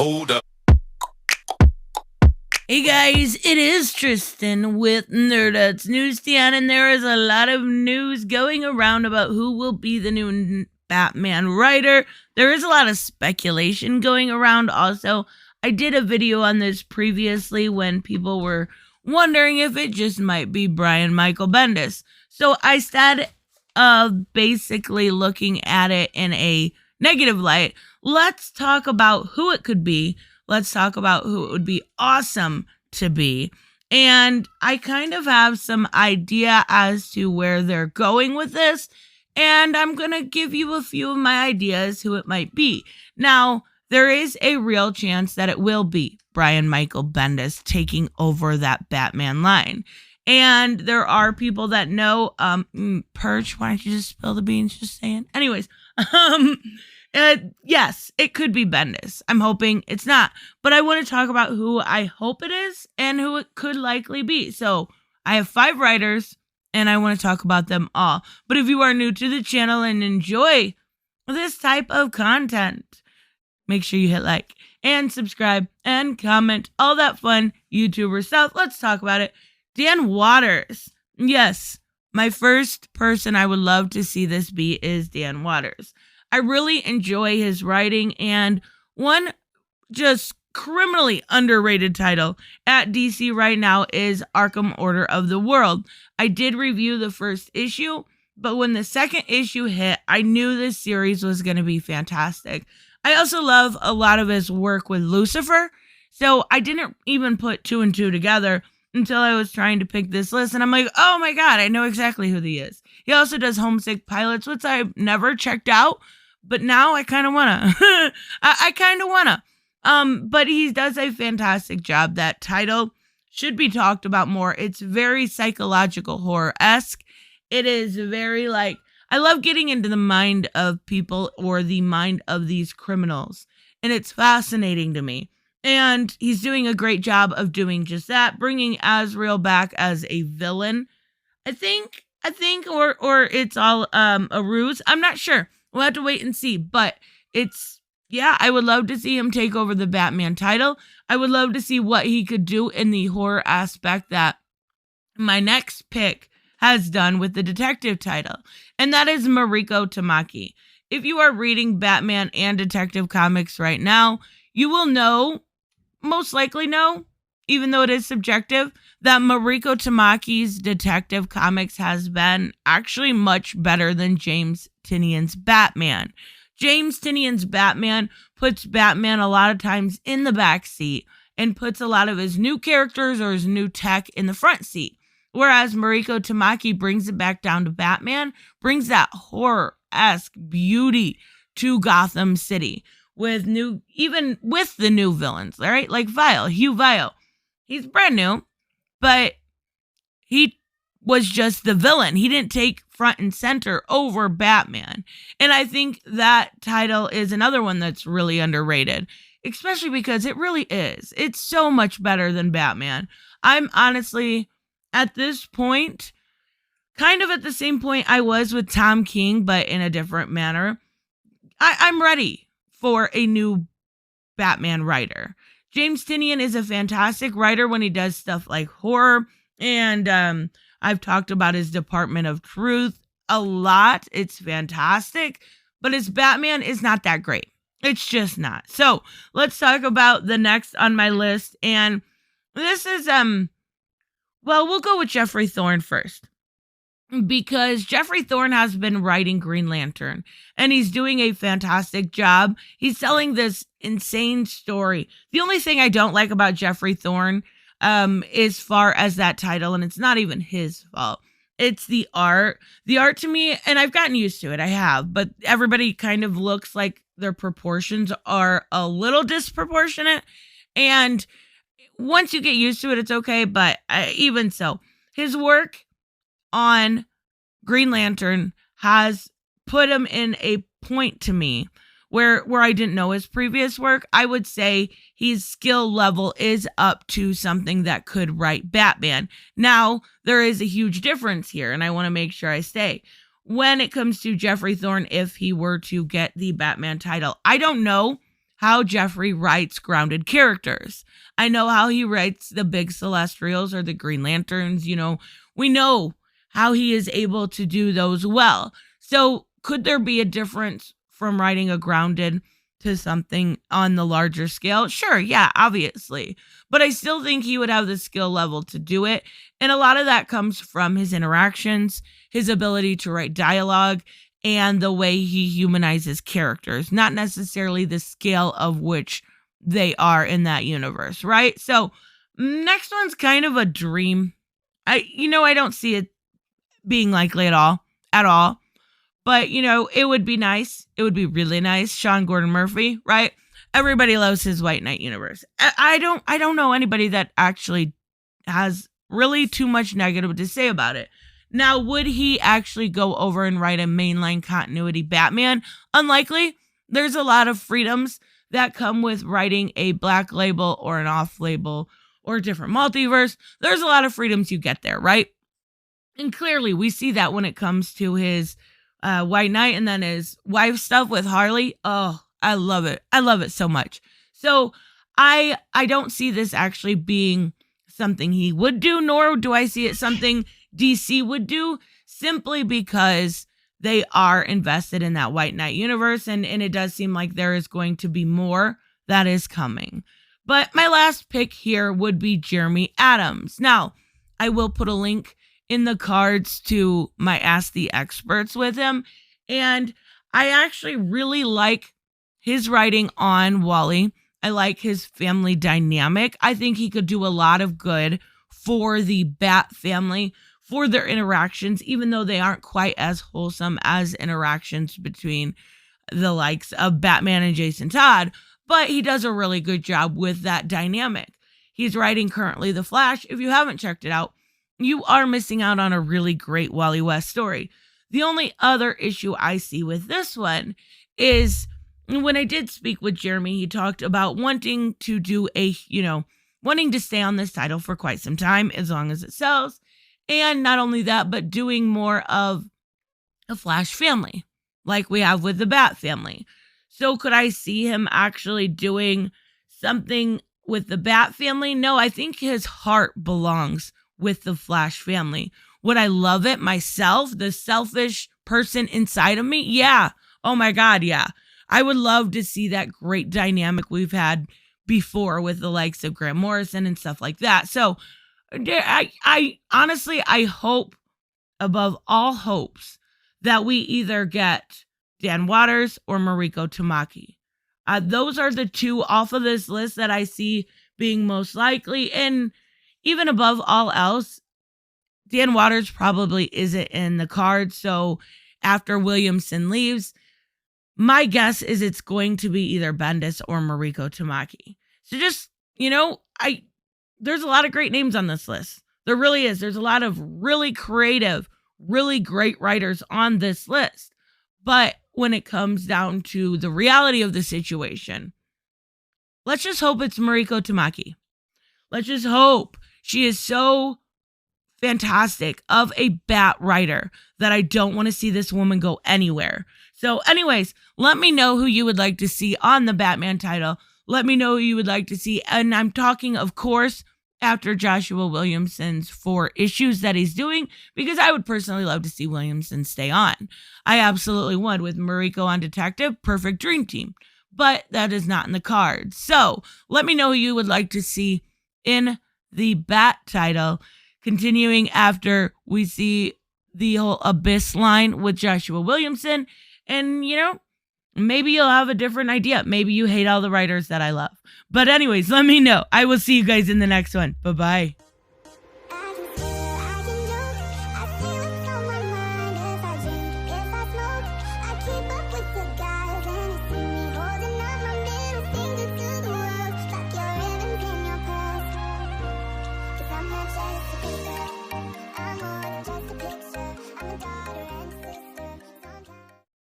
Hold up. Hey guys, it is Tristan with Nerdut's Newsstand, and there is a lot of news going around about who will be the new Batman writer. There is a lot of speculation going around also. I did a video on this previously when people were wondering if it just might be Brian Michael Bendis. So I said, basically looking at it in a negative light, let's talk about who it could be. Let's talk about who it would be awesome to be. And I kind of have some idea as to where they're going with this. And I'm going to give you a few of my ideas who it might be. Now, there is a real chance that it will be Brian Michael Bendis taking over that Batman line. And there are people that know, Perch, why don't you just spill the beans? Just saying. Anyways, yes, it could be Bendis. I'm hoping it's not. But I want to talk about who I hope it is and who it could likely be. So I have 5 writers, and I want to talk about them all. But if you are new to the channel and enjoy this type of content, make sure you hit like and subscribe and comment. All that fun YouTuber stuff. Let's talk about it. Dan Watters. Yes, my first person I would love to see this be is Dan Watters. I really enjoy his writing, and one just criminally underrated title at DC right now is Arkham Order of the World. I did review the first issue, but when the second issue hit, I knew this series was going to be fantastic. I also love a lot of his work with Lucifer, so I didn't even put 2 and 2 together until I was trying to pick this list, and I'm like, oh my god, I know exactly who he is. He also does Homesick Pilots, which I've never checked out, but now I kind of want to. I kind of want to. But he does a fantastic job. That title should be talked about more. It's very psychological horror-esque. It is very I love getting into the mind of people or the mind of these criminals. And it's fascinating to me. And he's doing a great job of doing just that, bringing Azrael back as a villain. I think, or it's all a ruse. I'm not sure. We'll have to wait and see, but I would love to see him take over the Batman title. I would love to see what he could do in the horror aspect that my next pick has done with the detective title, and that is Mariko Tamaki. If you are reading Batman and detective comics right now, you will most likely know, even though it is subjective, that Mariko Tamaki's detective comics has been actually much better than James Tynion's Batman. James Tynion's Batman puts Batman a lot of times in the back seat and puts a lot of his new characters or his new tech in the front seat. Whereas Mariko Tamaki brings it back down to Batman, brings that horror-esque beauty to Gotham City with the new villains, all right? Like Hugh Vile. He's brand new, but he was just the villain. He didn't take front and center over Batman. And I think that title is another one that's really underrated, especially because it really is. It's so much better than Batman. I'm honestly, at this point, kind of at the same point I was with Tom King, but in a different manner. I'm ready for a new Batman writer. James Tynion is a fantastic writer when he does stuff like horror, and I've talked about his Department of Truth a lot. It's fantastic, but his Batman is not that great. It's just not. So let's talk about the next on my list, and this is, we'll go with Geoffrey Thorne first. Because Geoffrey Thorne has been writing Green Lantern, and he's doing a fantastic job. He's telling this insane story. The only thing I don't like about Geoffrey Thorne, as far as that title, and it's not even his fault, it's the art. The art to me, and I've gotten used to it, I have, but everybody kind of looks like their proportions are a little disproportionate, and once you get used to it, it's okay, but even so, his work on Green Lantern has put him in a point to me where I didn't know his previous work. I would say his skill level is up to something that could write Batman. Now, there is a huge difference here, and I want to make sure I say, when it comes to Geoffrey Thorne, if he were to get the Batman title, I don't know how Jeffery writes grounded characters. I know how he writes the big Celestials or the Green Lanterns. We know how he is able to do those well. So could there be a difference from writing a grounded to something on the larger scale? Sure, yeah, obviously. But I still think he would have the skill level to do it. And a lot of that comes from his interactions, his ability to write dialogue, and the way he humanizes characters, not necessarily the scale of which they are in that universe, right? So next one's kind of a dream. I don't see it being likely at all. But, it would be nice. It would be really nice. Sean Gordon Murphy, right? Everybody loves his White Knight universe. I don't know anybody that actually has really too much negative to say about it. Now, would he actually go over and write a mainline continuity Batman? Unlikely. There's a lot of freedoms that come with writing a black label or an off label or a different multiverse. There's a lot of freedoms you get there, right? And clearly we see that when it comes to his White Knight and then his wife stuff with Harley. Oh, I love it. I love it so much. So I don't see this actually being something he would do, nor do I see it something DC would do, simply because they are invested in that White Knight universe, and it does seem like there is going to be more that is coming. But my last pick here would be Jeremy Adams. Now, I will put a link in the cards to my Ask the Experts with him, and I actually really like his writing on Wally. I like his family dynamic. I think he could do a lot of good for the Bat family, for their interactions, even though they aren't quite as wholesome as interactions between the likes of Batman and Jason Todd, but he does a really good job with that dynamic. He's writing currently The Flash. If you haven't checked it out, you are missing out on a really great Wally West story. The only other issue I see with this one is when I did speak with Jeremy, he talked about wanting to do wanting to stay on this title for quite some time, as long as it sells. And not only that, but doing more of a Flash family, like we have with the Bat family. So could I see him actually doing something with the Bat family? No, I think his heart belongs with the Flash family. Would I love it myself, the selfish person inside of me? Yeah. Oh my God, yeah. I would love to see that great dynamic we've had before with the likes of Grant Morrison and stuff like that. So I honestly, I hope above all hopes that we either get Dan Watters or Mariko Tamaki. Those are the two off of this list that I see being most likely. And even above all else, Dan Watters probably isn't in the cards. So after Williamson leaves, my guess is it's going to be either Bendis or Mariko Tamaki. So just, there's a lot of great names on this list. There really is. There's a lot of really creative, really great writers on this list. But when it comes down to the reality of the situation, let's just hope it's Mariko Tamaki. Let's just hope she is so fantastic of a Bat writer that I don't want to see this woman go anywhere. So anyways, let me know who you would like to see on the Batman title. Let me know who you would like to see. And I'm talking, of course, after Joshua Williamson's 4 issues that he's doing, because I would personally love to see Williamson stay on. I absolutely would. With Mariko on Detective, perfect dream team. But that is not in the cards. So let me know who you would like to see in the Bat title, continuing after we see the whole Abyss line with Joshua Williamson. And, maybe you'll have a different idea. Maybe you hate all the writers that I love. But anyways, let me know. I will see you guys in the next one. Bye-bye.